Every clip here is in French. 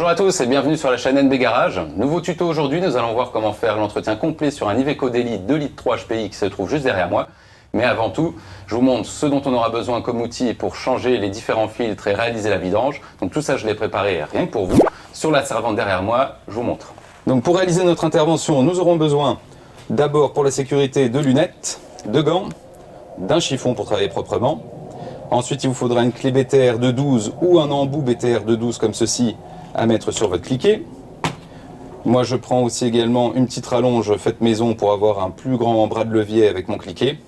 Bonjour à tous et bienvenue sur la chaîne NB Garage. Nouveau tuto aujourd'hui, nous allons voir comment faire l'entretien complet sur un Iveco Daily 2 litres 3 HPI qui se trouve juste derrière moi. Mais avant tout, je vous montre ce dont on aura besoin comme outil pour changer les différents filtres et réaliser la vidange. Donc tout ça, je l'ai préparé rien que pour vous. Sur la servante derrière moi, je vous montre. Donc pour réaliser notre intervention, nous aurons besoin d'abord pour la sécurité de lunettes, de gants, d'un chiffon pour travailler proprement. Ensuite, il vous faudra une clé BTR de 12 ou un embout BTR de 12 comme ceci à mettre sur votre cliquet. Moi, je prends aussi également une petite rallonge faite maison pour avoir un plus grand bras de levier avec mon cliquet.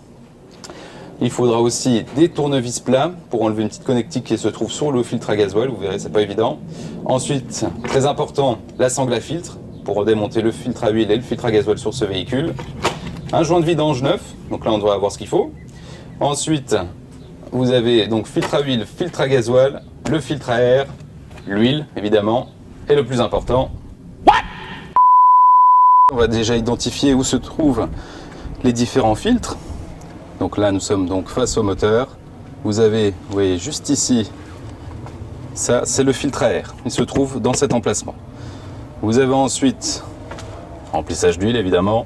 Il faudra aussi des tournevis plats pour enlever une petite connectique qui se trouve sur le filtre à gasoil. Vous verrez, c'est pas évident. Ensuite, très important, la sangle à filtre pour démonter le filtre à huile et le filtre à gasoil sur ce véhicule. Un joint de vidange neuf, donc là on doit avoir ce qu'il faut. Ensuite, vous avez donc filtre à huile, filtre à gasoil, le filtre à air, l'huile évidemment, et le plus important, on va déjà identifier où se trouvent les différents filtres. Donc là nous sommes donc face au moteur. Vous avez, vous voyez juste ici, ça c'est le filtre à air, il se trouve dans cet emplacement. Vous avez ensuite, remplissage d'huile évidemment.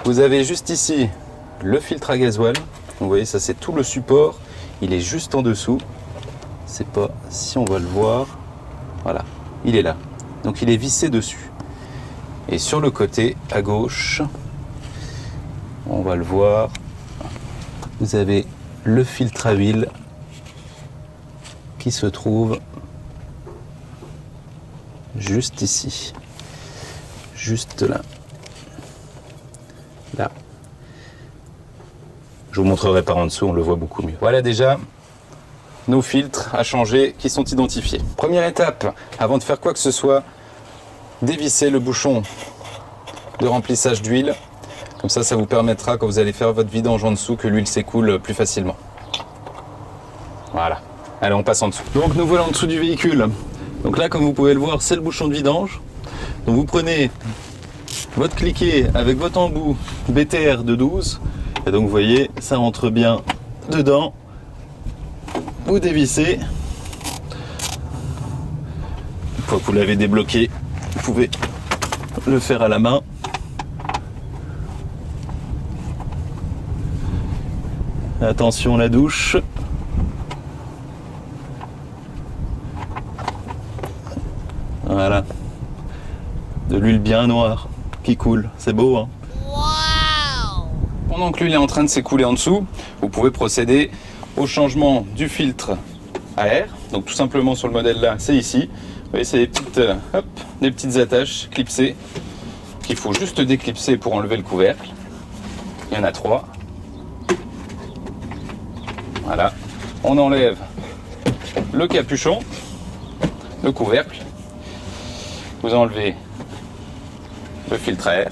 Vous avez juste ici le filtre à gasoil. Vous voyez, ça c'est tout le support, il est juste en dessous. C'est pas si on va le voir. Voilà, il est là. Donc il est vissé dessus. Et sur le côté à gauche, on va le voir. Vous avez le filtre à huile qui se trouve juste ici. Juste là. Là. Je vous montrerai par en dessous, on le voit beaucoup mieux. Voilà déjà nos filtres à changer qui sont identifiés. Première étape, avant de faire quoi que ce soit, dévisser le bouchon de remplissage d'huile. Comme ça vous permettra quand vous allez faire votre vidange en dessous que l'huile s'écoule plus facilement. Voilà. Allez, on passe en dessous. Donc nous voilà en dessous du véhicule. Donc là, comme vous pouvez le voir, c'est le bouchon de vidange. Donc vous prenez votre cliquet avec votre embout BTR de 12. Et donc vous voyez, ça rentre bien dedans. Vous dévissez. Une fois que vous l'avez débloqué, vous pouvez le faire à la main. Attention la douche. Voilà. De l'huile bien noire qui coule. C'est beau, hein? Wow. Pendant que l'huile est en train de s'écouler en dessous, vous pouvez procéder au changement du filtre à air. Donc tout simplement sur le modèle là, c'est ici. Vous voyez, c'est des petites attaches clipsées qu'il faut juste déclipser pour enlever le couvercle. Il y en a 3. Voilà. On enlève le capuchon, le couvercle. Vous enlevez le filtre à air.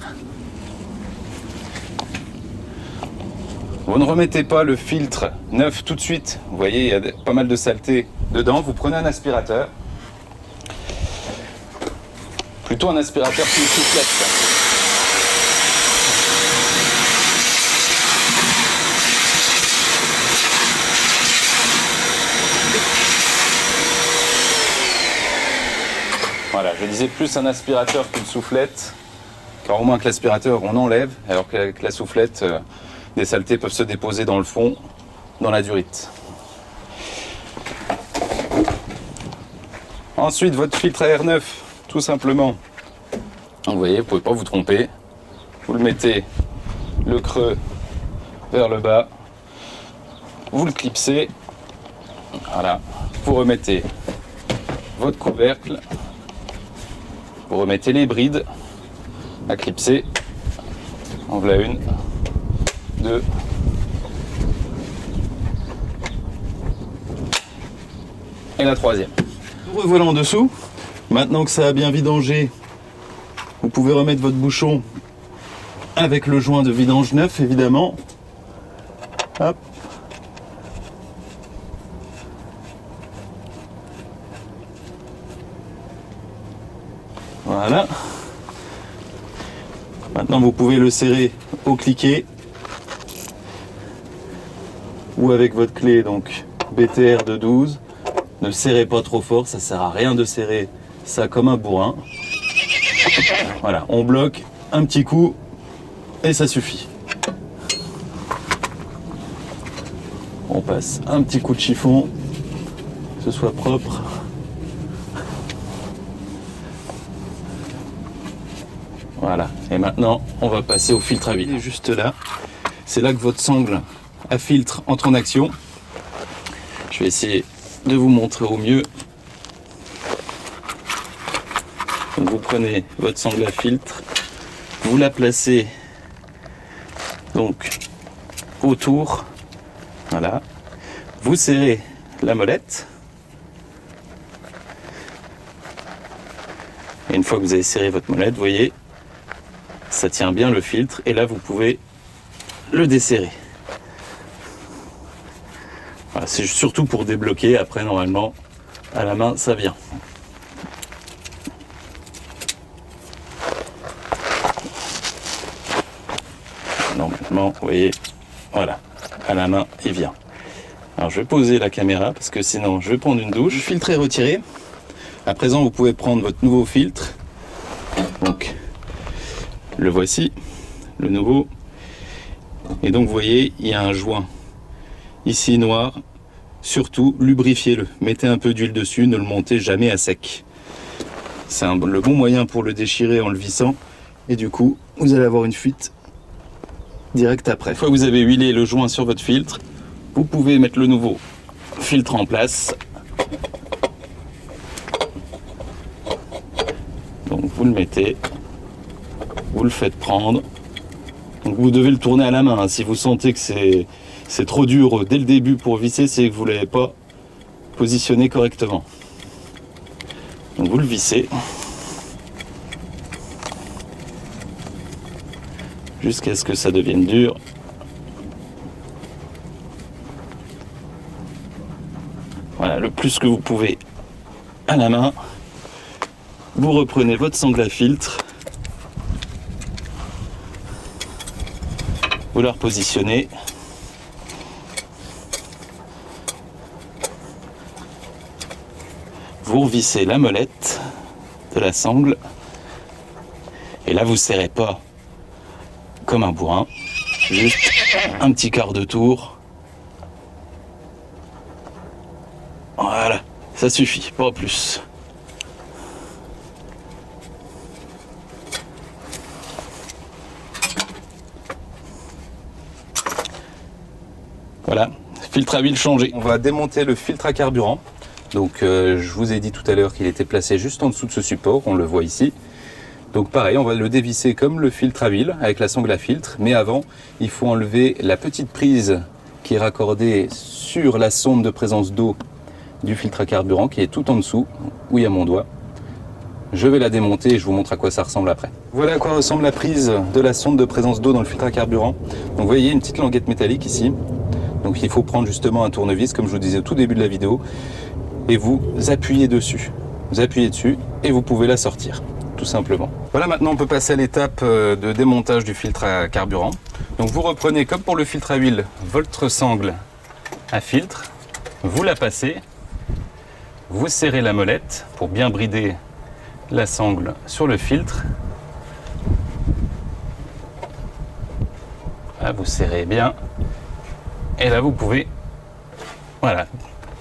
Vous ne remettez pas le filtre neuf tout de suite. Vous voyez, il y a pas mal de saleté dedans. Vous prenez un aspirateur. Plutôt un aspirateur qui soufflette. Voilà, je disais plus un aspirateur qu'une soufflette. Car au moins que l'aspirateur, on enlève, alors qu'avec la soufflette, des saletés peuvent se déposer dans le fond, dans la durite. Ensuite, votre filtre à air neuf, tout simplement. Vous voyez, vous ne pouvez pas vous tromper. Vous le mettez le creux vers le bas. Vous le clipsez. Voilà. Vous remettez votre couvercle. Vous remettez les brides à clipser. En voilà une, 2. Et la 3e. Nous revoilà en dessous. Maintenant que ça a bien vidangé, vous pouvez remettre votre bouchon avec le joint de vidange neuf, évidemment. Hop. Voilà. Maintenant, vous pouvez le serrer au cliquet ou avec votre clé donc BTR de 12. Ne le serrez pas trop fort, ça sert à rien de serrer ça comme un bourrin. Voilà, on bloque un petit coup et ça suffit. On passe un petit coup de chiffon, que ce soit propre. Voilà, et maintenant on va passer au filtre à huile. Il est juste là, c'est là que votre sangle à filtre entre en action. Je vais essayer de vous montrer au mieux. Donc vous prenez votre sangle à filtre, vous la placez donc autour, voilà. Vous serrez la molette. Et une fois que vous avez serré votre molette, vous voyez, ça tient bien le filtre. Et là, vous pouvez le desserrer. Voilà, c'est surtout pour débloquer. Après, normalement, à la main, ça vient. Normalement, vous voyez, voilà, à la main, il vient. Alors, je vais poser la caméra parce que sinon, je vais prendre une douche. Le filtre est retiré. À présent, vous pouvez prendre votre nouveau filtre. Donc, le voici, le nouveau. Et donc, vous voyez, il y a un joint ici noir. Surtout, lubrifiez-le. Mettez un peu d'huile dessus, ne le montez jamais à sec. C'est le bon moyen pour le déchirer en le vissant. Et du coup, vous allez avoir une fuite direct après. Une fois que vous avez huilé le joint sur votre filtre, vous pouvez mettre le nouveau filtre en place. Donc vous le mettez, vous le faites prendre. Donc vous devez le tourner à la main. Hein. Si vous sentez que c'est trop dur dès le début pour visser, c'est que vous ne l'avez pas positionné correctement. Donc vous le vissez jusqu'à ce que ça devienne dur. Voilà, le plus que vous pouvez à la main. Vous reprenez votre sangle à filtre. Vous la repositionnez. Vous revissez la molette de la sangle. Et là, vous ne serrez pas comme un bourrin. Juste un petit quart de tour. Voilà, ça suffit, pas plus. Voilà, filtre à huile changé. On va démonter le filtre à carburant. Donc je vous ai dit tout à l'heure qu'il était placé juste en dessous de ce support, on le voit ici. Donc pareil, on va le dévisser comme le filtre à huile avec la sangle à filtre. Mais avant, il faut enlever la petite prise qui est raccordée sur la sonde de présence d'eau du filtre à carburant qui est tout en dessous, où il y a mon doigt. Je vais la démonter et je vous montre à quoi ça ressemble après. Voilà à quoi ressemble la prise de la sonde de présence d'eau dans le filtre à carburant. Donc vous voyez une petite languette métallique ici. Donc il faut prendre justement un tournevis, comme je vous disais au tout début de la vidéo, et vous appuyez dessus. Vous appuyez dessus et vous pouvez la sortir, tout simplement. Voilà, maintenant on peut passer à l'étape de démontage du filtre à carburant. Donc vous reprenez, comme pour le filtre à huile, votre sangle à filtre, vous la passez, vous serrez la molette pour bien brider la sangle sur le filtre. Là, vous serrez bien. Et là, vous pouvez, voilà,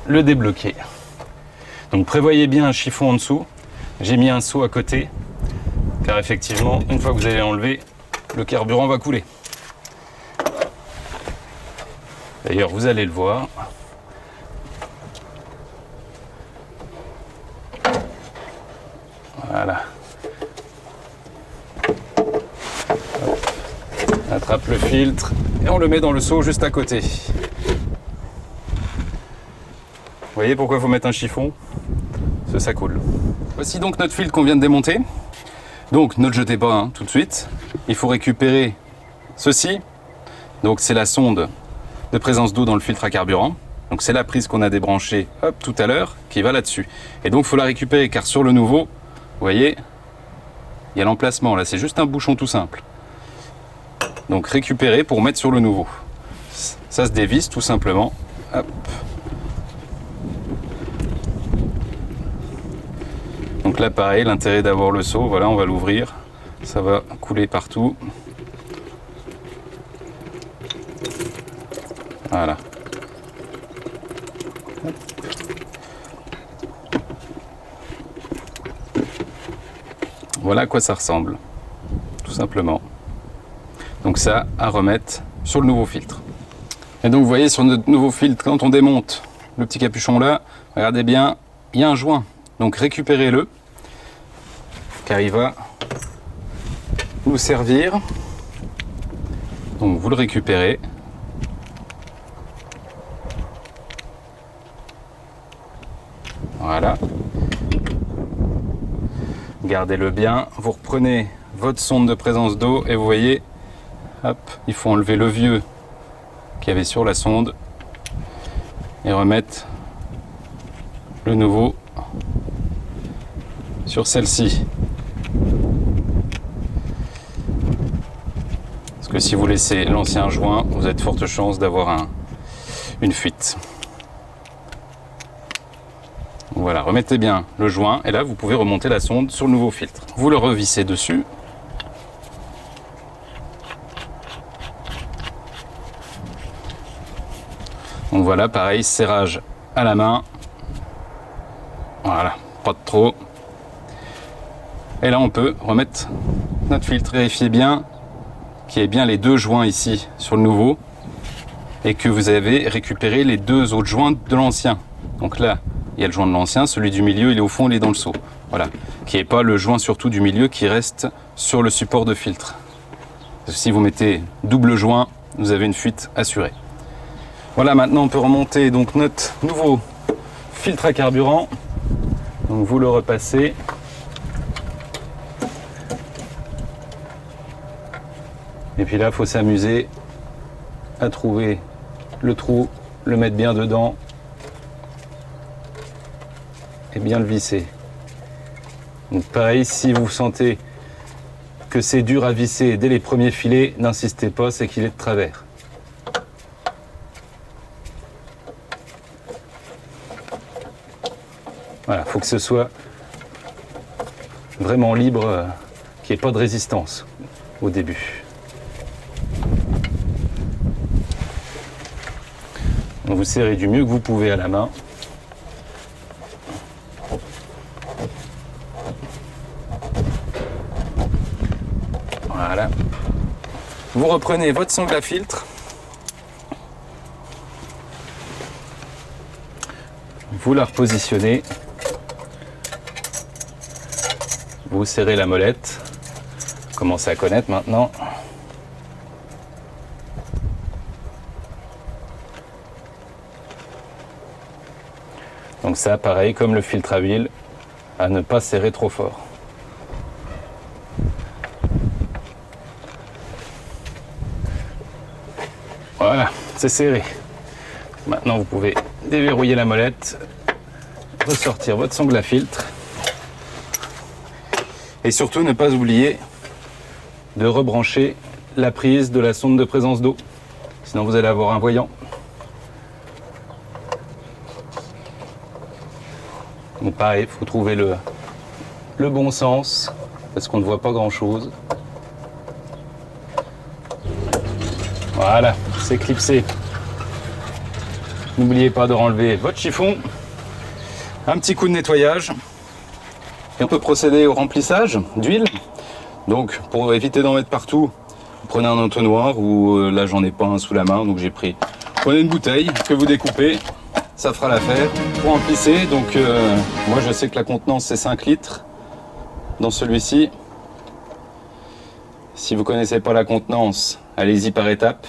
le débloquer. Donc prévoyez bien un chiffon en dessous. J'ai mis un seau à côté, car effectivement, une fois que vous allez enlever, le carburant va couler. D'ailleurs, vous allez le voir. Voilà. Hop. On attrape le filtre et on le met dans le seau juste à côté. Vous voyez pourquoi il faut mettre un chiffon? Parce que ça coule. Voici donc notre filtre qu'on vient de démonter. Donc ne le jetez pas hein, tout de suite. Il faut récupérer ceci. Donc c'est la sonde de présence d'eau dans le filtre à carburant. Donc c'est la prise qu'on a débranchée hop, tout à l'heure qui va là-dessus. Et donc il faut la récupérer car sur le nouveau, vous voyez, il y a l'emplacement. Là c'est juste un bouchon tout simple. Donc récupérer pour mettre sur le nouveau. Ça se dévisse tout simplement. Hop. Donc Donc là pareil, l'intérêt d'avoir le seau, voilà, on va l'ouvrir, ça va couler partout. Voilà. Voilà à quoi ça ressemble, tout simplement. Donc ça, à remettre sur le nouveau filtre. Et donc vous voyez sur notre nouveau filtre, quand on démonte le petit capuchon là, regardez bien, il y a un joint. Donc récupérez-le, car il va nous servir. Donc vous le récupérez. Voilà. Gardez-le bien. Vous reprenez votre sonde de présence d'eau et vous voyez, hop, il faut enlever le vieux qu'il y avait sur la sonde et remettre le nouveau sur celle-ci. Parce que si vous laissez l'ancien joint, vous avez de fortes chances d'avoir une fuite. Voilà, remettez bien le joint et là vous pouvez remonter la sonde sur le nouveau filtre. Vous le revissez dessus. Donc voilà, pareil, serrage à la main. Voilà, pas de trop. Et là on peut remettre notre filtre. Vérifiez bien qu'il y ait bien les deux joints ici sur le nouveau et que vous avez récupéré les deux autres joints de l'ancien. Donc là, il y a le joint de l'ancien, celui du milieu, il est au fond, il est dans le seau. Voilà, qui n'est pas le joint surtout du milieu qui reste sur le support de filtre. Si vous mettez double joint, vous avez une fuite assurée. Voilà, maintenant on peut remonter donc notre nouveau filtre à carburant. Donc vous le repassez. Et puis là, il faut s'amuser à trouver le trou, le mettre bien dedans et bien le visser. Donc pareil, si vous sentez que c'est dur à visser dès les premiers filets, n'insistez pas, c'est qu'il est de travers. Voilà, il faut que ce soit vraiment libre, qu'il n'y ait pas de résistance au début. Donc vous serrez du mieux que vous pouvez à la main. Voilà. Vous reprenez votre sangle à filtre. Vous la repositionnez. Vous serrez la molette. Vous commencez à connaître maintenant. Donc ça, pareil, comme le filtre à huile, à ne pas serrer trop fort. Voilà, c'est serré. Maintenant, vous pouvez déverrouiller la molette, ressortir votre sangle à filtre. Et surtout, ne pas oublier de rebrancher la prise de la sonde de présence d'eau. Sinon, vous allez avoir un voyant. Donc pareil, il faut trouver le bon sens, parce qu'on ne voit pas grand-chose. Voilà, c'est clipsé. N'oubliez pas de renlever votre chiffon. Un petit coup de nettoyage. Et on peut procéder au remplissage d'huile. Donc pour éviter d'en mettre partout, vous prenez un entonnoir, ou là j'en ai pas un sous la main, donc j'ai pris. Prenez une bouteille que vous découpez. Ça fera l'affaire. Pour remplissez, donc moi je sais que la contenance c'est 5 litres dans celui-ci. Si vous ne connaissez pas la contenance, allez-y par étapes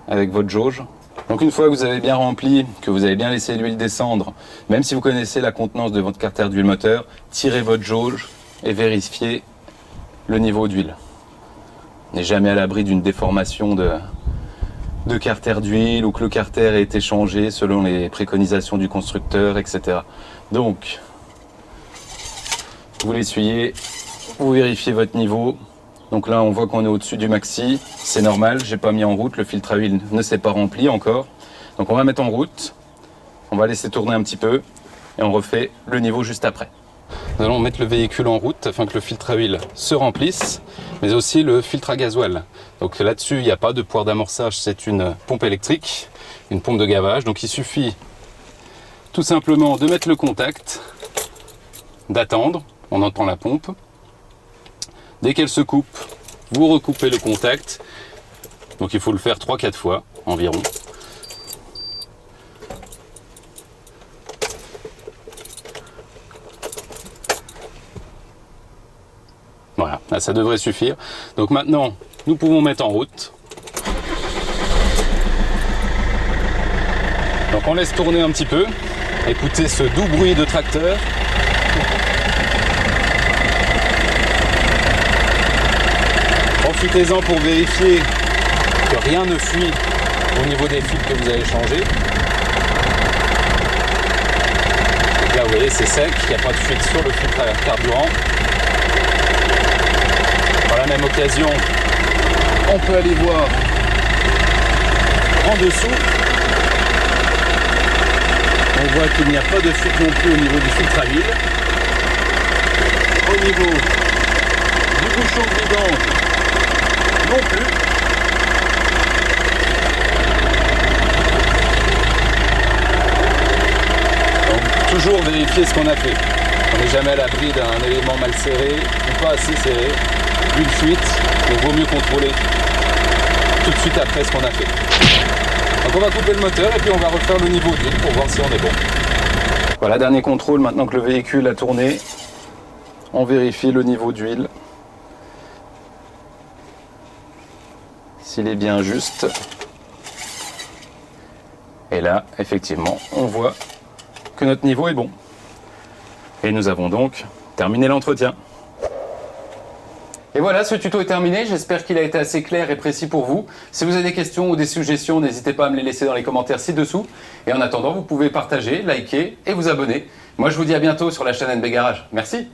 avec votre jauge. Donc une fois que vous avez bien rempli, que vous avez bien laissé l'huile descendre, même si vous connaissez la contenance de votre carter d'huile moteur, tirez votre jauge et vérifiez le niveau d'huile. On n'est jamais à l'abri d'une déformation de carter d'huile ou que le carter ait été changé selon les préconisations du constructeur, etc. Donc, vous l'essuyez, vous vérifiez votre niveau. Donc là, on voit qu'on est au-dessus du maxi. C'est normal, j'ai pas mis en route, le filtre à huile ne s'est pas rempli encore. Donc on va mettre en route, on va laisser tourner un petit peu et on refait le niveau juste après. Nous allons mettre le véhicule en route afin que le filtre à huile se remplisse, mais aussi le filtre à gasoil. Donc là-dessus, il n'y a pas de poire d'amorçage, c'est une pompe électrique, une pompe de gavage. Donc il suffit tout simplement de mettre le contact, d'attendre, on entend la pompe. Dès qu'elle se coupe, vous recoupez le contact. Donc il faut le faire 3-4 fois environ. Voilà, là, ça devrait suffire. Donc maintenant, nous pouvons mettre en route. Donc on laisse tourner un petit peu. Écoutez ce doux bruit de tracteur. Profitez-en pour vérifier que rien ne fuit au niveau des fils que vous avez changés. Donc là, vous voyez, c'est sec, il n'y a pas de fuite sur le filtre à carburant. Par la même occasion, on peut aller voir en dessous. On voit qu'il n'y a pas de fuite non plus au niveau du filtre à huile. Au niveau du bouchon de bidon, non plus. Donc, toujours vérifier ce qu'on a fait. On n'est jamais à l'abri d'un élément mal serré ou pas assez serré, d'une fuite. Donc vaut mieux contrôler tout de suite après ce qu'on a fait. Donc on va couper le moteur et puis on va refaire le niveau d'huile pour voir si on est bon. Voilà, dernier contrôle, maintenant que le véhicule a tourné, on vérifie le niveau d'huile. S'il est bien juste. Et là, effectivement, on voit que notre niveau est bon. Et nous avons donc terminé l'entretien. Et voilà, ce tuto est terminé. J'espère qu'il a été assez clair et précis pour vous. Si vous avez des questions ou des suggestions, n'hésitez pas à me les laisser dans les commentaires ci-dessous. Et en attendant, vous pouvez partager, liker et vous abonner. Moi, je vous dis à bientôt sur la chaîne NB Garage. Merci.